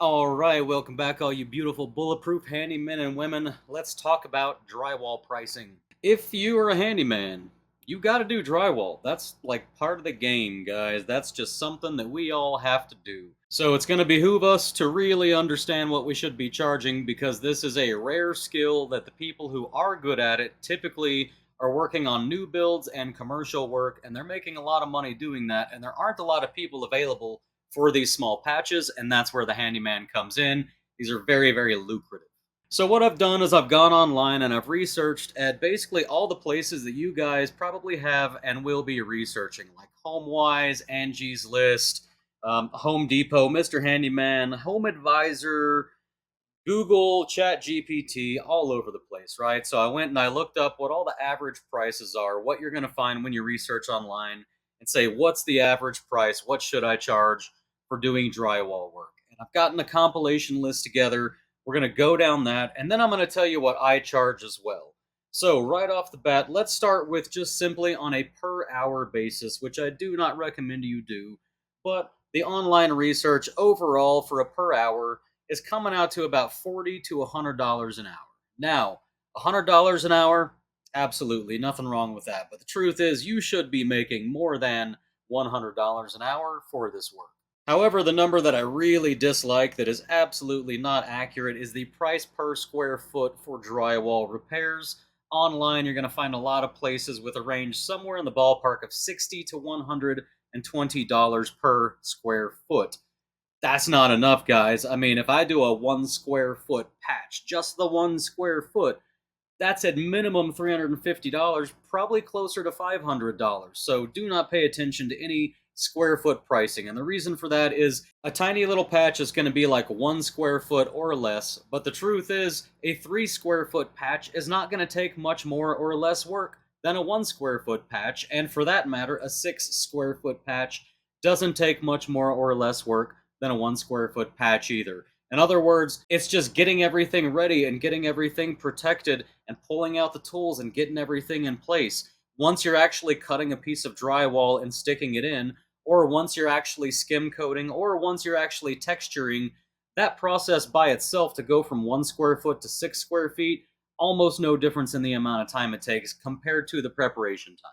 Alright, welcome back all you beautiful bulletproof handymen and women. Let's talk about drywall pricing. If you are a handyman, you gotta do drywall. That's like part of the game, guys. That's just something that we all have to do. So it's gonna behoove us to really understand what we should be charging because this is a rare skill that the people who are good at it typically are working on new builds and commercial work, and they're making a lot of money doing that, and there aren't a lot of people available for these small patches, and that's where the handyman comes in. These are very, very lucrative. So what I've done is I've gone online and I've researched at basically all the places that you guys probably have and will be researching, like HomeWise, Angie's List, Home Depot, Mr. Handyman, Home Advisor, Google, ChatGPT, all over the place, right? So I went and I looked up what all the average prices are, what you're going to find when you research online, and say, what's the average price? What should I charge for doing drywall work? And I've gotten a compilation list together. We're going to go down that, and then I'm going to tell you what I charge as well. So, right off the bat, let's start with just simply on a per hour basis, which I do not recommend you do. But the online research overall for a per hour is coming out to about $40 to $100 an hour. Now, $100 an hour, absolutely nothing wrong with that. But the truth is, you should be making more than $100 an hour for this work. However, the number that I really dislike that is absolutely not accurate is the price per square foot for drywall repairs. Online, you're going to find a lot of places with a range somewhere in the ballpark of $60 to $120 per square foot. That's not enough, guys. I mean, if I do a 1 square foot patch, just the 1 square foot, that's at minimum $350, probably closer to $500. So do not pay attention to any square foot pricing. And the reason for that is a tiny little patch is going to be like 1 square foot or less. But the truth is, a 3 square foot patch is not going to take much more or less work than a 1 square foot patch. And for that matter, a 6 square foot patch doesn't take much more or less work than a 1 square foot patch either. In other words, it's just getting everything ready and getting everything protected and pulling out the tools and getting everything in place. Once you're actually cutting a piece of drywall and sticking it in, or once you're actually skim coating, or once you're actually texturing, that process by itself to go from 1 square foot to 6 square feet, almost no difference in the amount of time it takes compared to the preparation time.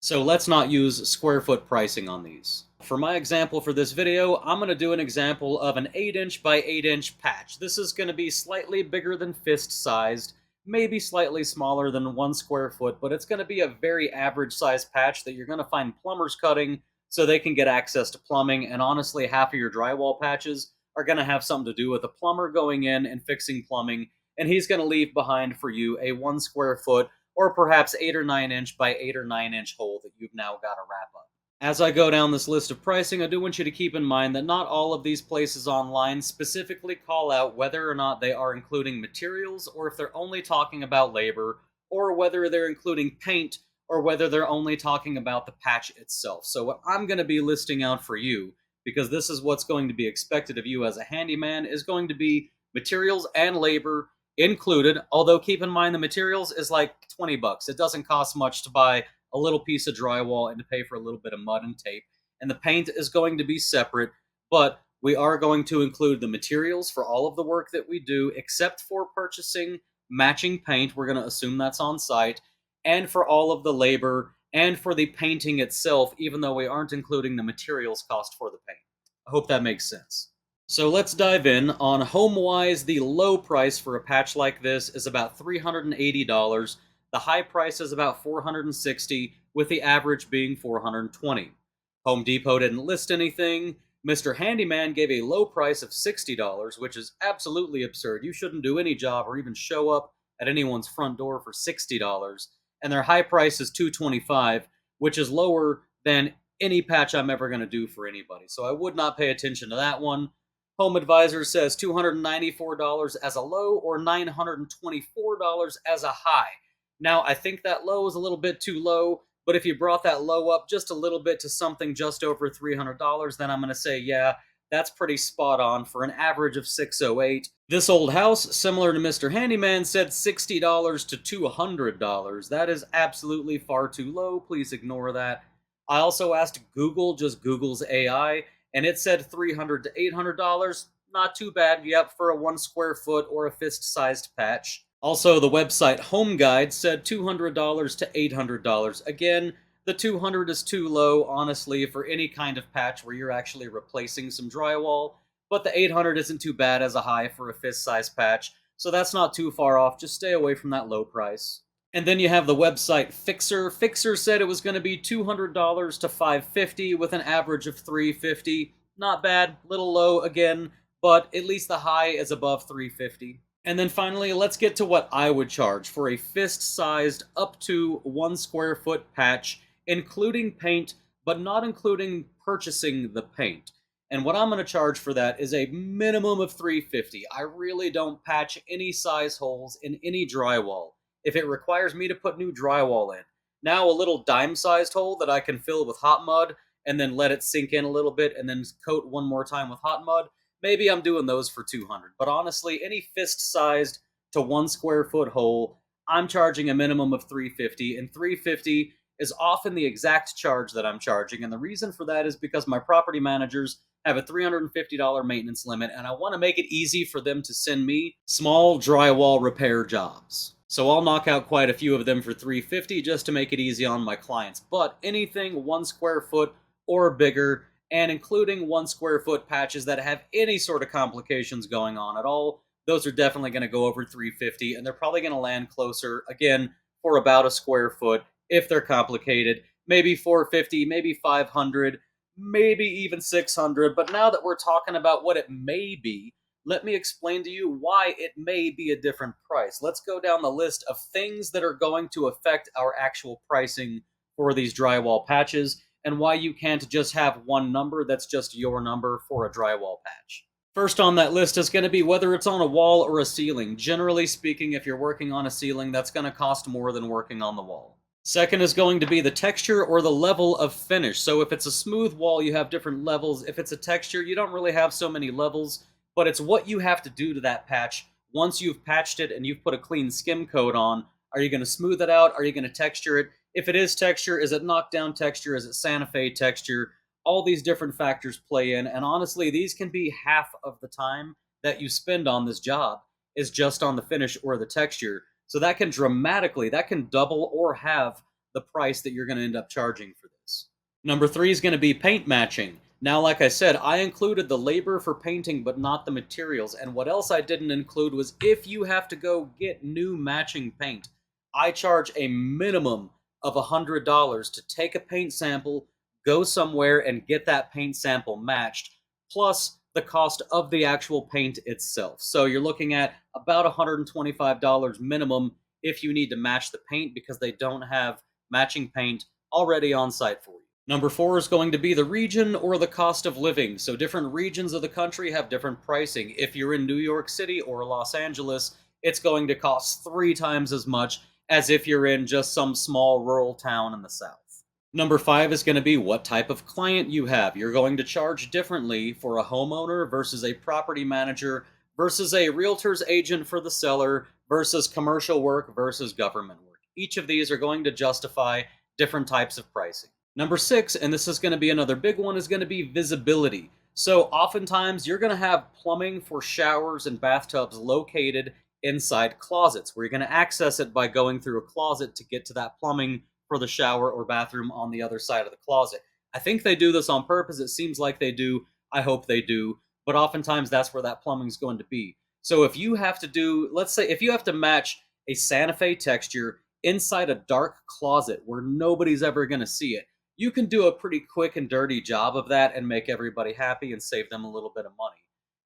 So let's not use square foot pricing on these. For my example for this video, I'm going to do an example of an 8" by 8" patch. This is going to be slightly bigger than fist sized, maybe slightly smaller than 1 square foot, but it's going to be a very average size patch that you're going to find plumbers cutting so they can get access to plumbing, and honestly half of your drywall patches are going to have something to do with a plumber going in and fixing plumbing, and he's going to leave behind for you a 1 square foot or perhaps 8 or 9" by 8 or 9" hole that you've now got to wrap up. As I go down this list of pricing, I do want you to keep in mind that not all of these places online specifically call out whether or not they are including materials, or if they're only talking about labor, or whether they're including paint, or whether they're only talking about the patch itself. So what I'm going to be listing out for you, because this is what's going to be expected of you as a handyman, is going to be materials and labor included, although keep in mind the materials is like 20 bucks. It doesn't cost much to buy a little piece of drywall and to pay for a little bit of mud and tape. And the paint is going to be separate, but we are going to include the materials for all of the work that we do, except for purchasing matching paint. We're going to assume that's on site, and for all of the labor and for the painting itself, even though we aren't including the materials cost for the paint. I hope that makes sense. So let's dive in. On HomeWise, the low price for a patch like this is about $380. The high price is about $460, with the average being $420. Home Depot didn't list anything. Mr. Handyman gave a low price of $60, which is absolutely absurd. You shouldn't do any job or even show up at anyone's front door for $60. And their high price is $225, which is lower than any patch I'm ever going to do for anybody. So I would not pay attention to that one. Home Advisor says $294 as a low or $924 as a high. Now, I think that low is a little bit too low, but if you brought that low up just a little bit to something just over $300, then I'm going to say, yeah, that's pretty spot on for an average of $608. This old house, similar to Mr. Handyman, said $60 to $200. That is absolutely far too low. Please ignore that. I also asked Google, just Google's AI, and it said $300 to $800. not too bad, yep, for a 1 square foot or a fist-sized patch. Also, the website Home Guide said $200 to $800. Again, the 200 is too low, honestly, for any kind of patch where you're actually replacing some drywall, but the 800 isn't too bad as a high for a fist-sized patch, so that's not too far off. Just stay away from that low price. And then you have the website Fixer. Fixer said it was going to be $200 to $550 with an average of $350. Not bad, little low again, but at least the high is above $350. And then finally, let's get to what I would charge for a fist-sized up to 1 square foot patch, including paint, but not including purchasing the paint. And what I'm going to charge for that is a minimum of $350. I really don't patch any size holes in any drywall. If it requires me to put new drywall in, now a little dime-sized hole that I can fill with hot mud and then let it sink in a little bit and then coat one more time with hot mud, maybe I'm doing those for $200. But honestly, any fist-sized to 1 square foot hole, I'm charging a minimum of $350, and $350 is often the exact charge that I'm charging. And the reason for that is because my property managers have a $350 maintenance limit, and I want to make it easy for them to send me small drywall repair jobs. So I'll knock out quite a few of them for $350 just to make it easy on my clients. But anything 1 square foot or bigger, and including 1 square foot patches that have any sort of complications going on at all, those are definitely going to go over $350, and they're probably going to land closer, again, for about a square foot if they're complicated. Maybe $450, maybe $500, maybe even $600. But now that we're talking about what it may be, let me explain to you why it may be a different price. Let's go down the list of things that are going to affect our actual pricing for these drywall patches, and why you can't just have one number that's just your number for a drywall patch. First on that list is going to be whether it's on a wall or a ceiling. Generally speaking, if you're working on a ceiling, that's going to cost more than working on the wall. Second is going to be the texture or the level of finish. So if it's a smooth wall, you have different levels. If it's a texture, you don't really have so many levels, but it's what you have to do to that patch. Once you've patched it and you've put a clean skim coat on, are you going to smooth it out? Are you going to texture it? If it is texture, is it knockdown texture? Is it Santa Fe texture? All these different factors play in, and honestly, these can be half of the time that you spend on this job is just on the finish or the texture. So that can double or halve the price that you're going to end up charging for this. Number 3 is going to be paint matching. Now, like I said, I included the labor for painting, but not the materials. And what else I didn't include was if you have to go get new matching paint, I charge a minimum of $100 to take a paint sample, go somewhere and get that paint sample matched, plus the cost of the actual paint itself. So you're looking at about $125 minimum if you need to match the paint, because they don't have matching paint already on site for you. Number 4 is going to be the region or the cost of living. So different regions of the country have different pricing. If you're in New York City or Los Angeles, it's going to cost 3 times as much as if you're in just some small rural town in the South. Number 5 is going to be what type of client you have. You're going to charge differently for a homeowner versus a property manager versus a realtor's agent for the seller versus commercial work versus government work. Each of these are going to justify different types of pricing. Number 6, and this is going to be another big one, is going to be visibility. So oftentimes you're going to have plumbing for showers and bathtubs located inside closets, where you're going to access it by going through a closet to get to that plumbing for the shower or bathroom on the other side of the closet. I think they do this on purpose. It seems like they do. I hope they do. But oftentimes that's where that plumbing is going to be. So if you have to do, let's say, if you have to match a Santa Fe texture inside a dark closet where nobody's ever going to see it, you can do a pretty quick and dirty job of that and make everybody happy and save them a little bit of money.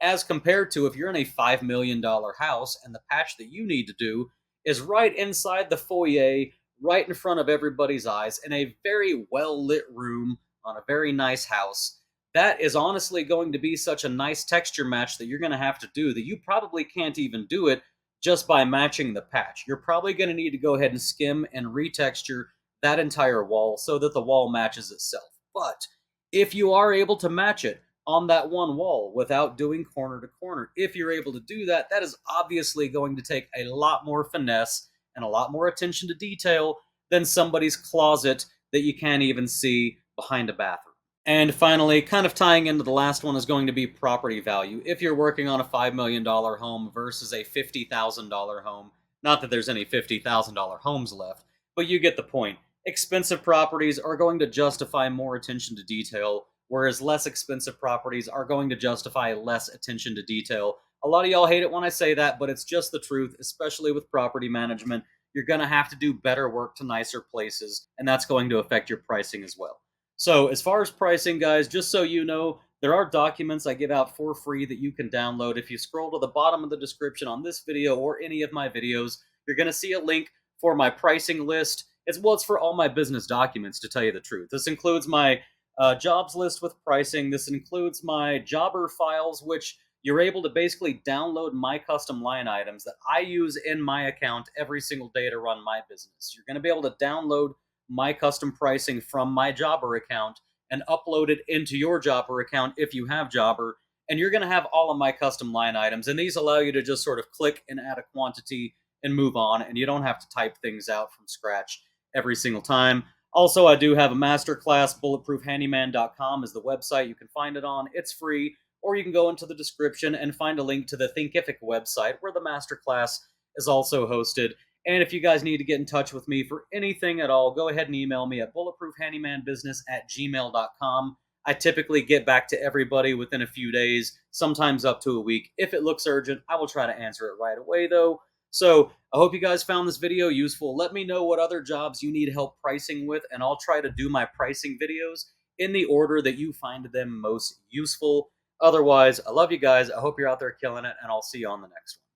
As compared to if you're in a $5 million house and the patch that you need to do is right inside the foyer, right in front of everybody's eyes, in a very well-lit room on a very nice house, that is honestly going to be such a nice texture match that you're going to have to do that you probably can't even do it just by matching the patch. You're probably going to need to go ahead and skim and retexture that entire wall so that the wall matches itself. But if you are able to match it on that one wall without doing corner to corner, if you're able to do that, that is obviously going to take a lot more finesse and a lot more attention to detail than somebody's closet that you can't even see behind a bathroom. And finally, kind of tying into the last one, is going to be property value. If you're working on a $5 million home versus a $50,000 home, not that there's any $50,000 homes left, but you get the point. Expensive properties are going to justify more attention to detail, whereas less expensive properties are going to justify less attention to detail. A lot of y'all hate it when I say that, but it's just the truth, especially with property management. You're going to have to do better work to nicer places, and that's going to affect your pricing as well. So, as far as pricing, guys, just so you know, there are documents I give out for free that you can download. If you scroll to the bottom of the description on this video or any of my videos, you're going to see a link for my pricing list. It's for all my business documents, to tell you the truth. This includes my jobs list with pricing. This includes my jobber files, which you're able to basically download my custom line items that I use in my account every single day to run my business. You're going to be able to download my custom pricing from my Jobber account and upload it into your Jobber account if you have Jobber. And you're going to have all of my custom line items. And these allow you to just sort of click and add a quantity and move on. And you don't have to type things out from scratch every single time. Also, I do have a masterclass. Bulletproofhandyman.com is the website you can find it on. It's free. Or you can go into the description and find a link to the Thinkific website where the masterclass is also hosted. And if you guys need to get in touch with me for anything at all, go ahead and email me at bulletproofhandymanbusiness@gmail.com. I typically get back to everybody within a few days, sometimes up to a week. If it looks urgent, I will try to answer it right away, though. So I hope you guys found this video useful. Let me know what other jobs you need help pricing with, and I'll try to do my pricing videos in the order that you find them most useful. Otherwise, I love you guys. I hope you're out there killing it, and I'll see you on the next one.